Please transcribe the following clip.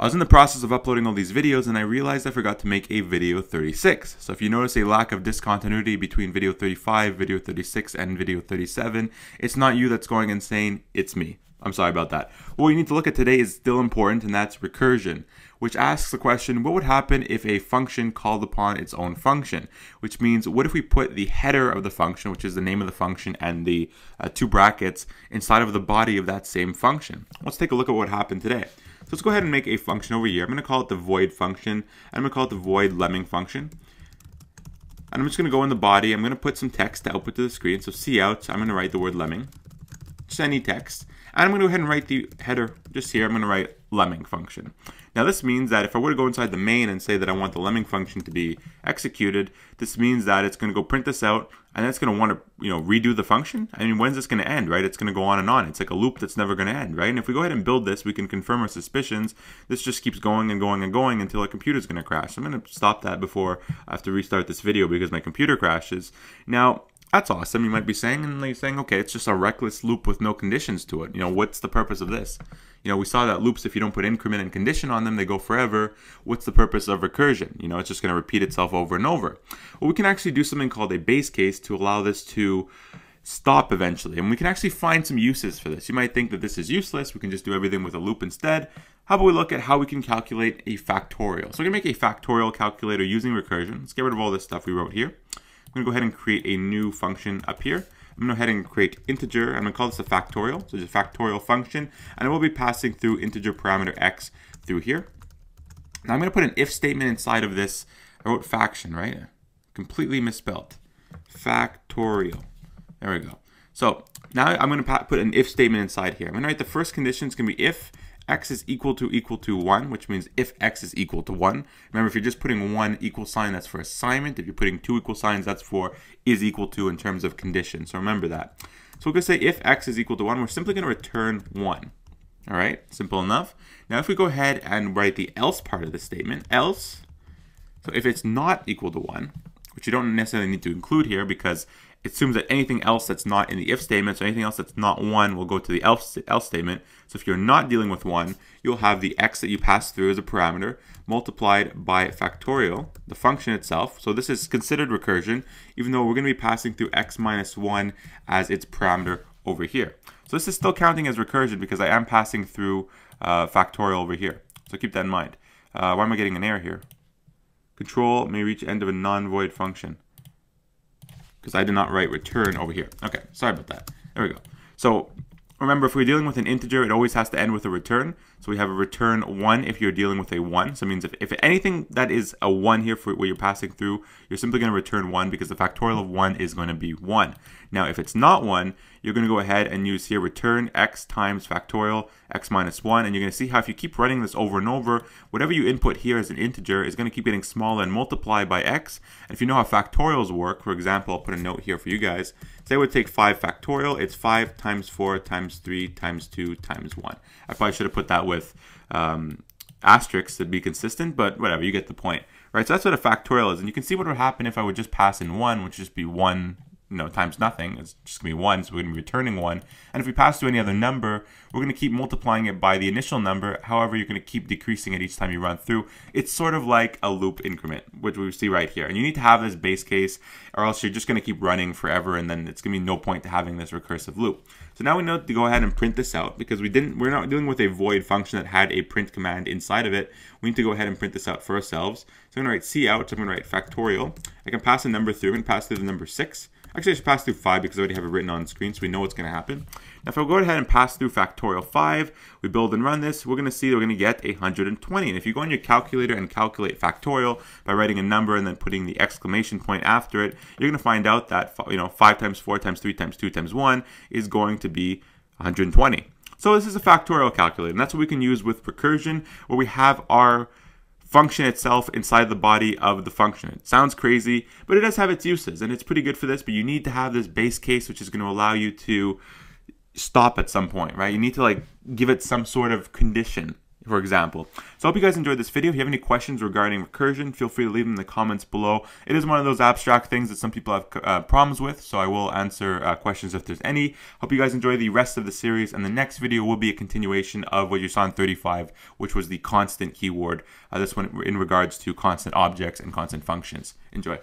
I was in the process of uploading all these videos and I realized I forgot to make a video 36. So if you notice a lack of discontinuity between video 35, video 36, and video 37, it's not you that's going insane, it's me. I'm sorry about that. What we need to look at today is still important, and that's recursion, which asks the question, what would happen if a function called upon its own function? Which means, what if we put the header of the function, which is the name of the function, and the two brackets inside of the body of that same function? Let's take a look at what happened today. So let's go ahead and make a function over here. I'm going to call it the void function, and I'm going to call it the void lemming function. And I'm just going to go in the body. I'm going to put some text to output to the screen. So cout, I'm going to write the word lemming, just any text. And I'm going to go ahead and write the header just here. I'm going to write lemming function. Now this means that if I were to go inside the main and say that I want the lemming function to be executed, this means that it's going to go print this out, and then it's going to want to, redo the function. I mean, when's this going to end, right? It's going to go on and on. It's like a loop that's never going to end, right? And if we go ahead and build this, we can confirm our suspicions. This just keeps going and going and going until our computer's going to crash. So I'm going to stop that before I have to restart this video because my computer crashes. Now, that's awesome, you might be saying, and you're saying, okay, it's just a reckless loop with no conditions to it. What's the purpose of this? We saw that loops, if you don't put increment and condition on them, they go forever. What's the purpose of recursion? It's just going to repeat itself over and over. Well, we can actually do something called a base case to allow this to stop eventually, and we can actually find some uses for this. You might think that this is useless, we can just do everything with a loop instead. How about we look at how we can calculate a factorial? So we're going to make a factorial calculator using recursion. Let's get rid of all this stuff we wrote here. I'm going to go ahead and create a new function up here. I'm going to go ahead and create integer. I'm going to call this a factorial. So it's a factorial function, and it will be passing through integer parameter x through here. Now I'm going to put an if statement inside of this. I wrote faction, right? Completely misspelled. Factorial. There we go. So now I'm going to put an if statement inside here. I'm going to write the first condition is going to be if x is equal to 1, which means if x is equal to 1. Remember, if you're just putting one equal sign, that's for assignment. If you're putting two equal signs, that's for is equal to in terms of condition. So remember that. So we're going to say if x is equal to 1, we're simply going to return 1. All right, simple enough. Now if we go ahead and write the else part of the statement, else, so if it's not equal to 1, which you don't necessarily need to include here because it assumes that anything else that's not in the if statement, so anything else that's not 1 will go to the else statement. So if you're not dealing with 1, you'll have the x that you pass through as a parameter multiplied by factorial, the function itself. So this is considered recursion, even though we're going to be passing through x minus 1 as its parameter over here. So this is still counting as recursion because I am passing through factorial over here. So keep that in mind. Why am I getting an error here? Control may reach end of a non-void function, because I did not write return over here. Okay, sorry about that. There we go. So remember, if we're dealing with an integer, it always has to end with a return. So we have a return 1 if you're dealing with a 1. So it means if anything that is a 1 here for what you're passing through, you're simply going to return 1 because the factorial of 1 is going to be 1. Now, if it's not 1, you're going to go ahead and use here return x times factorial x minus 1. And you're going to see how if you keep running this over and over, whatever you input here as an integer is going to keep getting smaller and multiply by x. And if you know how factorials work, for example, I'll put a note here for you guys. Say I would take 5 factorial. It's 5 times 4 times 3 times 2 times 1. I probably should have put that with asterisks to be consistent, but whatever, you get the point. Right, so that's what a factorial is. And you can see what would happen if I would just pass in 1, which would just be 1 times nothing. It's just going to be 1, so we're going to be returning 1. And if we pass through any other number, we're going to keep multiplying it by the initial number. However, you're going to keep decreasing it each time you run through. It's sort of like a loop increment, which we see right here. And you need to have this base case, or else you're just going to keep running forever, and then it's going to be no point to having this recursive loop. So now we know to go ahead and print this out because we're not dealing with a void function that had a print command inside of it. We need to go ahead and print this out for ourselves. So I'm going to write cout, so I'm going to write factorial. I can pass a number through. I'm going to pass through the number 6. Actually, I should pass through 5 because I already have it written on screen, so we know what's going to happen. Now, if I go ahead and pass through factorial 5, we build and run this, we're going to see that we're going to get 120. And if you go on your calculator and calculate factorial by writing a number and then putting the exclamation point after it, you're going to find out that 5 times 4 times 3 times 2 times 1 is going to be 120. So this is a factorial calculator, and that's what we can use with recursion, where we have our function itself inside the body of the function. It sounds crazy, but it does have its uses, and it's pretty good for this, but you need to have this base case, which is going to allow you to stop at some point, right? You need to give it some sort of condition for example. So I hope you guys enjoyed this video. If you have any questions regarding recursion, feel free to leave them in the comments below. It is one of those abstract things that some people have problems with, so I will answer questions if there's any. Hope you guys enjoy the rest of the series, and the next video will be a continuation of what you saw in 35, which was the constant keyword. This one in regards to constant objects and constant functions. Enjoy.